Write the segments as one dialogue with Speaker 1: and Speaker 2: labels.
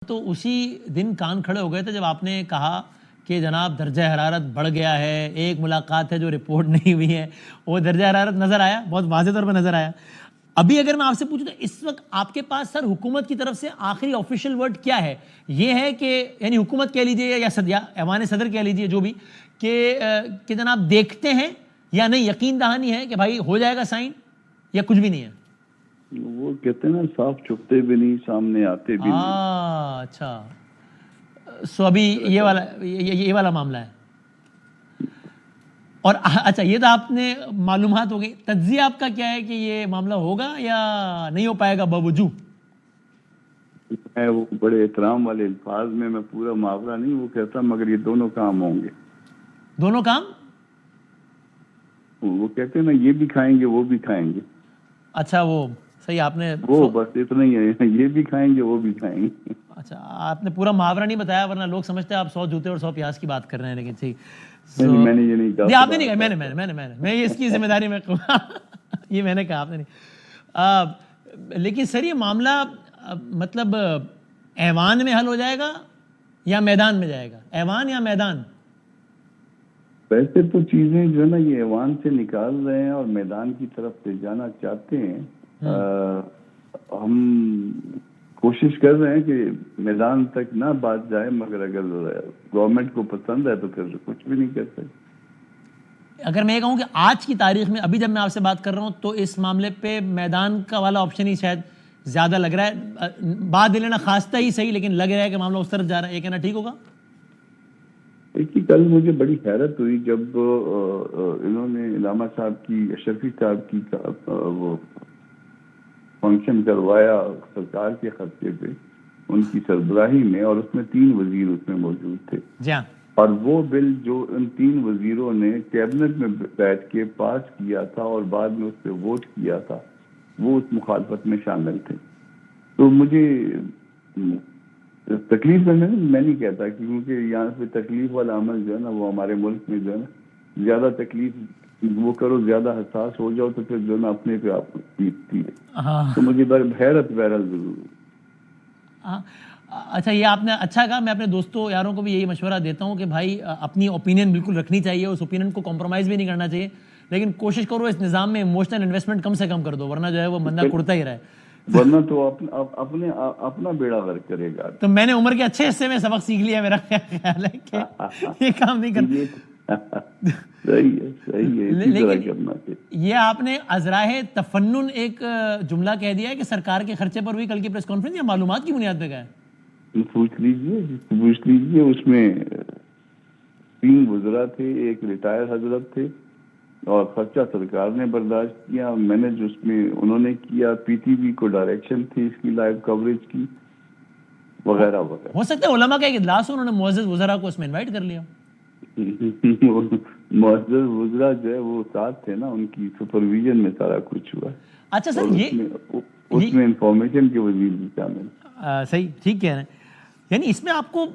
Speaker 1: تو اسی دن کان کھڑے ہو گئے تھے جب آپ نے کہا کہ جناب درجہ حرارت بڑھ گیا ہے، ایک ملاقات ہے جو رپورٹ نہیں ہوئی ہے، وہ درجہ حرارت نظر آیا، بہت واضح طور پر نظر آیا۔ ابھی اگر میں آپ سے پوچھوں تو اس وقت آپ کے پاس سر حکومت کی طرف سے آخری آفیشیل ورڈ کیا ہے؟ یہ ہے کہ یعنی حکومت کہہ لیجئے یا ایوان صدر کہہ لیجئے جو بھی کہ جناب دیکھتے ہیں یا نہیں یقین دہانی ہے کہ بھائی ہو جائے گا سائن یا کچھ بھی نہیں ہے؟
Speaker 2: وہ کہتے ہیں نا صاف چھپتے بھی نہیں سامنے آتے بھی نہیں۔
Speaker 1: اچھا، سو ابھی یہ والا معاملہ ہے۔ اور اچھا یہ تو آپ نے معلومات ہو گئی، تجزیہ آپ کا کیا ہے کہ یہ معاملہ ہوگا یا نہیں ہو پائے گا باوجود؟
Speaker 2: میں وہ بڑے احترام والے الفاظ میں پورا محاورہ نہیں وہ کہتا، مگر یہ دونوں کام ہوں گے۔ دونوں کام؟ وہ کہتے ہیں نا یہ بھی کھائیں گے وہ بھی کھائیں گے۔
Speaker 1: اچھا وہ صحیح آپ نے
Speaker 2: وہ بس اتنا ہی ہے، یہ بھی کھائیں گے وہ بھی کھائیں گے۔
Speaker 1: اچھا آپ نے پورا محاورہ نہیں بتایا ورنہ لوگ سمجھتے ہیں آپ 100 جوتے اور 100 پیاز کی بات کر رہے ہیں، لیکن ٹھیک
Speaker 2: میں نے یہ نہیں کہا۔
Speaker 1: آپ نے نہیں کہا، میں اس کی ذمہ داری میں یہ میں نے کہا، آپ نے نہیں۔ لیکن سر یہ معاملہ مطلب ایوان میں حل ہو جائے گا یا میدان میں جائے گا؟ ایوان یا میدان؟
Speaker 2: ویسے تو چیزیں جو ہے نا یہ ایوان سے نکال رہے ہیں اور میدان کی طرف سے جانا چاہتے ہیں۔ ہم کوشش کر رہے ہیں کہ میدان تک نہ بات جائے، مگر اگر گورنمنٹ کو پسند ہے تو پھر کچھ بھی نہیں کر سکتے۔
Speaker 1: اگر میں یہ کہوں کہ آج کی تاریخ میں ابھی جب میں آپ سے بات کر رہا ہوں تو اس معاملے پہ میدان کا والا آپشن ہی شاید زیادہ لگ رہا ہے، بات لینا خواستہ ہی صحیح لیکن لگ رہا ہے کہ معاملہ اس طرف جا رہا ہے، یہ کہنا ٹھیک ہوگا؟
Speaker 2: دیکھیے کل مجھے بڑی حیرت ہوئی جب انہوں نے علامہ صاحب کی اشرفی صاحب کی وہ فنکشن کروایا سرکار کے خرچے پہ ان کی سربراہی میں، اور اس میں 3 وزیر اس میں موجود تھے۔
Speaker 1: جی ہاں۔
Speaker 2: اور وہ بل جو ان 3 وزیروں نے کیبنٹ میں بیٹھ کے پاس کیا تھا اور بعد میں اس پہ ووٹ کیا تھا، وہ اس مخالفت میں شامل تھے۔ تو مجھے تکلیف میں نہیں کہتا، کیونکہ یہاں پہ تکلیف والا عمل جو ہے نا وہ ہمارے ملک میں جو ہے نا زیادہ تکلیف وہ کرو، زیادہ حساس ہو جاؤ تو پھر جو ہے نا اپنے پہ آپ پیٹتی ہے۔ تو مجھے حیرت بہرحال ضرور۔
Speaker 1: اچھا یہ آپ نے اچھا کہا، میں اپنے دوستوں یاروں کو بھی یہی مشورہ دیتا ہوں کہ بھائی اپنی اوپینین بالکل رکھنی چاہیے، اس اوپینین کو کمپرومائز بھی نہیں کرنا چاہیے، لیکن کوشش کرو اس نظام میں ایموشنل انویسٹمنٹ کم سے کم کر دو، ورنہ جو ہے وہ بندہ کڑتا ہی رہے،
Speaker 2: ورنہ تو اپنا بیڑا غرق کرے گا۔
Speaker 1: تو میں نے عمر کے اچھے حصے میں سبق سیکھ لیا، میرا خیال ہے کہ یہ کام نہیں کرنا۔ لیکن یہ آپ نے ازراہ تفنن ایک جملہ کہہ دیا ہے کہ سرکار کے خرچے پر ہوئی کل کی پریس کانفرنس، یا معلومات کی بنیاد پہ گئے؟ پوچھ
Speaker 2: لیجیے، اس میں 3 وزراء تھے، ایک ریٹائر حضرت تھے، اور خرچہ سرکار نے برداشت کیا، مینج اس میں انہوں نے کیا، پی ٹی وی کو ڈائریکشن تھی اس کی لائیو کوریج کی، وغیرہ وغیرہ۔
Speaker 1: ہو سکتا ہے علماء کا ایک اجلاس انہوں نے معزز وزراء کو اس میں انوائٹ کر لیا۔
Speaker 2: معزز وزراء جو ہے وہ ساتھ تھے نا، ان کی سپرویژن میں سارا کچھ ہوا۔
Speaker 1: اچھا سر
Speaker 2: اس میں انفارمیشن کے وزیر بھی شامل۔
Speaker 1: صحیح، ٹھیک کہہ رہے ہیں، یعنی اس میں آپ کو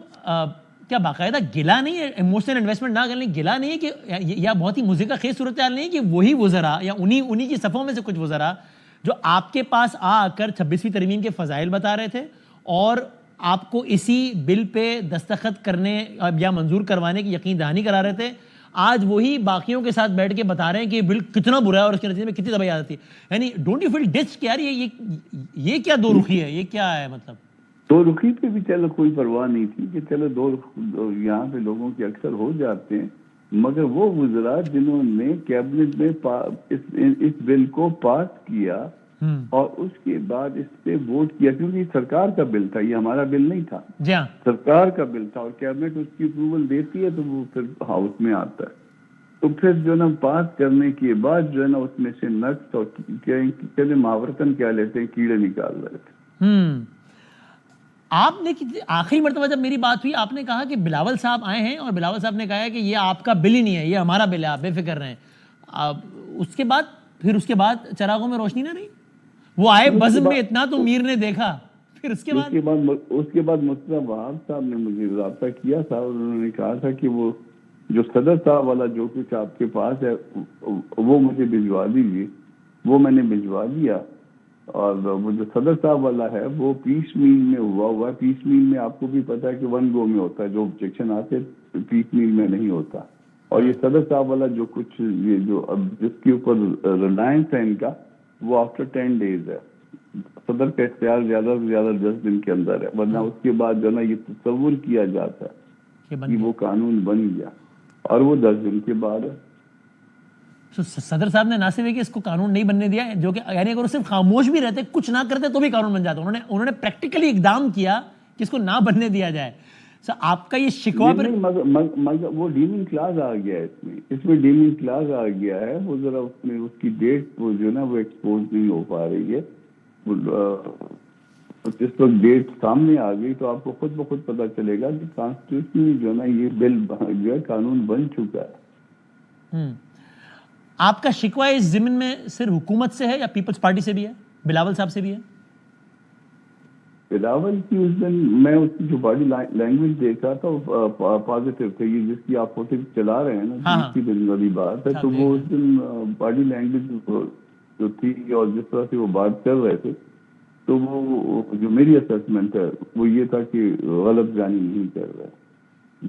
Speaker 1: کیا باقاعدہ گلا نہیں ہے، ایموشنل انویسٹمنٹ نہ کرنے گلا نہیں ہے کہ یا بہت ہی مضحکہ خیز صورتحال نہیں ہے کہ وہی وزراء یا انہی کی صفوں میں سے کچھ وزراء جو آپ کے پاس آ کر 26ویں ترمیم کے فضائل بتا رہے تھے اور آپ کو اسی بل پہ دستخط کرنے یا منظور کروانے کی یقین دہانی کرا رہے تھے، آج وہی باقیوں کے ساتھ بیٹھ کے بتا رہے ہیں کہ یہ بل کتنا برا ہے اور اس کے نتیجے میں کتنی تباہی آتی ہے۔ یعنی ڈونٹ یو فیل ڈسٹ کہ یار یہ کیا دو رخی ہے، یہ کیا ہے؟ مطلب
Speaker 2: دو رخی پہ بھی چلو کوئی پرواہ نہیں تھی کہ چلو دو یہاں پہ لوگوں کے اکثر ہو جاتے ہیں، مگر وہ وزراء جنہوں نے کیبنٹ میں اس بل کو پاس کیا اور اس کے بعد اس پہ ووٹ کیا، کیونکہ یہ سرکار کا بل تھا، یہ ہمارا بل نہیں تھا، سرکار کا بل تھا، اور کیبنٹ اس کی اپروول دیتی ہے تو وہ پھر ہاؤس میں آتا ہے، تو پھر جو ہے نا پاس کرنے کے بعد جو ہے نا اس میں سے نقص اور چلے محاورتن کیا لیتے ہیں کیڑے نکال رہے تھے۔
Speaker 1: آپ نے آخری مرتبہ جب میری بات ہوئی آپ نے کہا کہ بلاول صاحب آئے ہیں اور بلاول صاحب نے کہا ہے کہ یہ آپ کا بل ہی نہیں ہے، یہ ہمارا بل ہے، آپ بے فکر رہیں۔ اس کے بعد چراغوں میں روشنی نہ رہی، وہ آئے بزم میں اتنا تو میر نے دیکھا، پھر اس کے
Speaker 2: بعد مصطفیٰ وہاب صاحب نے مجھے رابطہ کیا تھا اور انہوں نے کہا تھا کہ وہ جو صدر صاحب والا جو کچھ آپ کے پاس ہے وہ مجھے بھجوا دیجیے، وہ میں نے بھجوا دیا، اور وہ جو صدر صاحب والا ہے وہ پیس میل میں ہوا ہے. پیس میل میں آپ کو بھی پتا ہے کہ ون گو میں ہوتا ہے, جو آبجیکشن آتے پیس میل میں نہیں ہوتا. اور یہ صدر صاحب والا جو کچھ یہ جو اب جس کے اوپر ریلائنس ہے ان کا, وہ آفٹر 10 days ہے. صدر کا اختیار زیادہ سے زیادہ 10 دن کے اندر ہے, ورنہ اس کے بعد جو ہے نا یہ تصور کیا جاتا ہے کہ وہ قانون بن گیا, اور وہ 10 دن کے بعد ہے.
Speaker 1: صدر صاحب نے نہ صرف کہ اس کو قانون نہیں بننے دیا, جو کہ یعنی اگر وہ صرف خاموش بھی رہتے, کچھ نہ کرتے تو بھی قانون بن جاتا. انہوں نے پریکٹیکلی اقدام کیا کہ اس کو نہ بننے دیا جائے. آپ کا یہ شکوہ پر
Speaker 2: مگر وہ ڈیمنگ کلاس آ گیا ہے اس میں ڈیمنگ کلاس آ گیا ہے. وہ ذرا اس میں اس کی ڈیٹ وہ جو ہے نا وہ ایکسپوز نہیں ہو پا رہی ہے. جس وقت ڈیٹ سامنے آ گئی تو آپ کو خود بخود پتہ چلے گا کہ کانسٹیٹیوشن جو ہے نا یہ بل جو ہے قانون بن چکا ہے.
Speaker 1: آپ کا شکوہ اس ضمن میں صرف حکومت سے ہے یا پیپلز پارٹی سے بھی ہے, بلاول صاحب سے بھی ہے؟
Speaker 2: بلاول کی اس دن میں اس کی جو باڈی لینگویج دیکھا تھا وہ پازیٹیو تھی. یہ جس کی آپ فوٹو چلا رہے ہیں نا, اس کی دن والی بات ہے, تو وہ اس دن باڈی لینگویج جو تھی اور جس طرح سے وہ بات کر رہے تھے, تو وہ جو میری اسسمنٹ ہے وہ یہ تھا کہ غلط جانی نہیں کر رہے,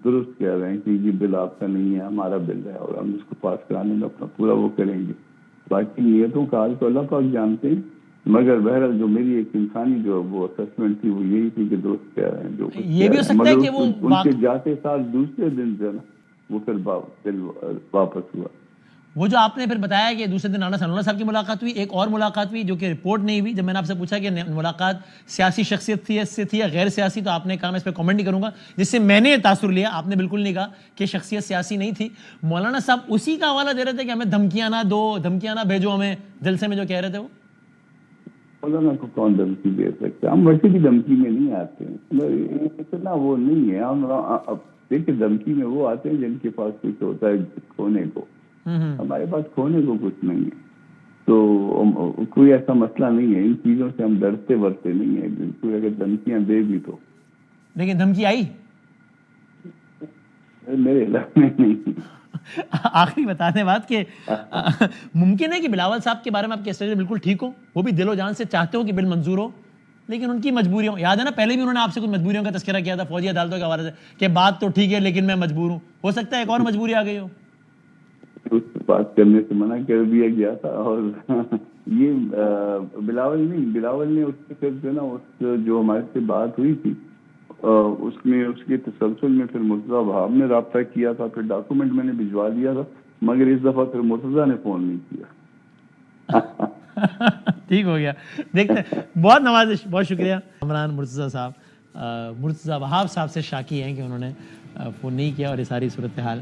Speaker 2: درست کہہ رہے ہیں کہ یہ بل آپ کا نہیں ہے, ہمارا بل ہے, اور ہم اس کو پاس کرانے میں اپنا پورا وہ کریں گے. باقی نیتوں کا حال تو اللہ پاک جانتے ہیں, مگر بہرحال جو میری ایک انسانی جو وہ اسسمنٹ تھی وہ یہی تھی کہ درست کہہ رہے ہیں جو کچھ
Speaker 1: یہ بھی ہو سکتا ہے کہ وہ
Speaker 2: ان کے جاتے سال دوسرے دن جو ہے نا وہ پھر بل واپس ہوا.
Speaker 1: وہ جو آپ نے پھر بتایا کہ دوسرے دن رانا ثناء اللہ صاحب کی ملاقات ہوئی, ایک اور ملاقات ہوئی جو کہ رپورٹ نہیں ہوئی. جب میں نے آپ سے پوچھا کہ ملاقات سیاسی شخصیت سے تھی یا غیر سیاسی, تو آپ نے کہا میں اس پہ کامنٹ نہیں کروں گا, جس سے میں نے تاثر لیا. آپ نے بالکل نہیں کہا کہ شخصیت سیاسی نہیں تھی. مولانا صاحب اسی کا حوالہ دے رہے تھے کہ ہمیں دھمکیاں نہ دو, دھمکیاں نہ بھیجو ہمیں, جلسے میں جو کہہ رہے تھے. وہ
Speaker 2: مولانا کو کون دھمکی دے سکتا ہے, ہم ویسے بھی دھمکی میں نہیں آتے ہیں, اتنا وہ نہیں ہے. ہم دیکھیں دھمکی میں وہ آتے ہیں جن کے پاس کچھ ہوتا ہے کھونے کو, ہمارے پاس کھونے کو کچھ نہیں ہے. تو کوئی ایسا مسئلہ نہیں ہے, ان چیزوں سے ہم ڈرتے ورتے نہیں ہیں. بالکل اگر دھمکیاں دے بھی تو,
Speaker 1: لیکن دھمکی آئی
Speaker 2: میرے علاقے میں نہیں.
Speaker 1: آخری بتا دیں بات کہ ممکن ہے کہ بلاول صاحب کے بارے میں آپ کے اسٹیج بالکل ٹھیک ہو, وہ بھی دل و جان سے چاہتے ہو کہ بل منظور ہو, لیکن ان کی مجبوریوں, یاد ہے نا پہلے بھی انہوں نے آپ سے کچھ مجبوریوں کا تذکرہ کیا تھا فوجی عدالتوں کے حوالے سے کہ بات تو ٹھیک ہے لیکن میں مجبور ہوں. ہو سکتا ہے ایک اور مجبوری آ گئی ہو.
Speaker 2: اس بات کرنے سے منع کر دیا گیا تھا, اور یہ بلاول نہیں, بلاول نے اس کے پھر جو نا اس جو ہمارے سے بات ہوئی تھی اس میں اس کے تسلسل میں پھر مرتضیٰ وہاب نے رابطہ کیا تھا, پھر ڈاکومنٹ میں نے بھجوا دیا تھا, مگر اس دفعہ پھر مرتضیٰ نے فون نہیں کیا.
Speaker 1: ٹھیک ہو گیا, دیکھتے ہیں. بہت نوازش, بہت شکریہ. عمران مرتضیٰ صاحب, مرتضیٰ وہاب صاحب سے شاکی ہیں کہ انہوں نے فون نہیں کیا, اور یہ ساری صورتحال